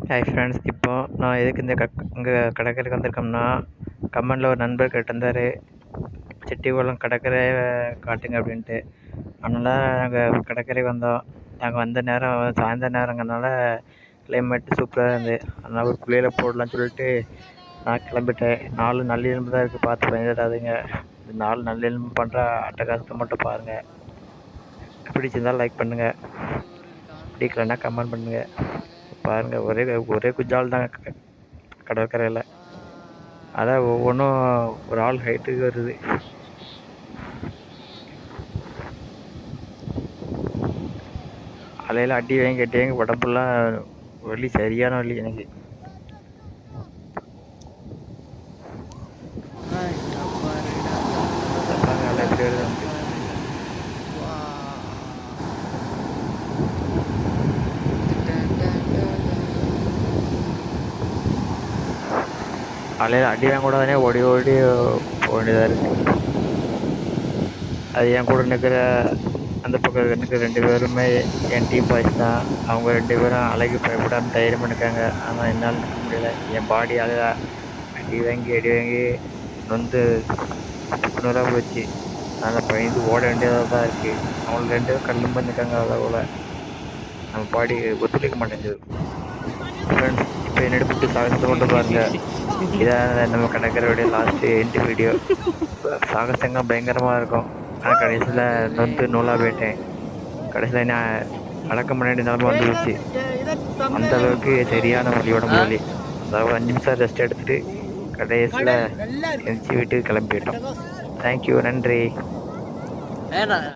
Hi friends, இப்போ நான் எதுக்கு இந்த இங்கே கடற்கரைக்கு வந்திருக்கோம்னா, கமெண்டில் ஒரு நண்பர் கேட்டிருந்தார், செட்டிகுளம் கடற்கரை காட்டுங்க அப்படின்ட்டு. அதனால் நாங்கள் கடற்கரை வந்தோம். நாங்கள் வந்த நேரம் சாயந்தர நேரங்கிறனால கிளைமேட்டு சூப்பராக இருந்து, அதனால் ஒரு குளியலை போடலான்னு சொல்லிட்டு நான் கிளம்பிட்டேன். 4 நல்லெலும்பு தான் இருக்குது, பார்த்து பயந்துடாதீங்க. இந்த 4 நல்லெலும்பு பண்ணுற அட்டகாசத்தை மட்டும் பாருங்கள். பிடிச்சிருந்தால் லைக் பண்ணுங்கள், பிடிக்கலன்னா கமெண்ட் பண்ணுங்கள். பாருங்கள், ஒரே குஜால் தான் கடற்கரையில். அதான் ஒவ்வொன்றும் ஒரு ஆள் ஹைட்டுக்கு வருது. அலையில் அடி வாங்கி உடம்புலாம் வலி, சரியான வலி எனக்கு. அலை எப்படி வருது. அலையில் அடி வாங்க கூட ஓடி ஓடி போக வேண்டியதாக இருக்குது. அது என் கூட நிற்கிற அந்த பக்கம் எனக்கு 2 பேருமே என் டீம் பாய்ஸ் தான். அவங்க 2 பேரும் அலைக்கு பயப்படாமல் தைரியமாக நிற்காங்க. ஆனால் என்னால் நிற்க முடியல. என் பாடி அடி வாங்கி நொந்து சுக்குநூறாக போச்சு. அதனால் பயந்து ஓட வேண்டியதாக தான் இருக்குது. அவங்க 2 பேரும் கல்லும் பண்ணிருக்காங்க. அளவில் நம்ம பாடி ஒத்துழைக்க மாட்டேங்குது. ஃப்ரெண்ட்ஸ், இப்போ என்னோட புட்டு சாகசத்தை மட்டும் பாருங்கள். இதான் நம்ம கடற்கரையோடைய லாஸ்ட்டு எண்டு வீடியோ. சாகசங்கள் பயங்கரமாக இருக்கும். ஆனால் கடைசியில் நொந்து நூலாக போயிட்டேன். கடைசியில் நான் அடக்கம் பண்ண வேண்டிய நிலமை வந்துருச்சு. அந்த அளவுக்கு சரியான வலி, உடம்பு வலி. அதாவது 5 நிமிஷம் ரெஸ்ட் எடுத்துகிட்டு கடைசியில் எந்திரிச்சு வீட்டுக்கு கிளம்பிட்டோம். தேங்க்யூ, நன்றி.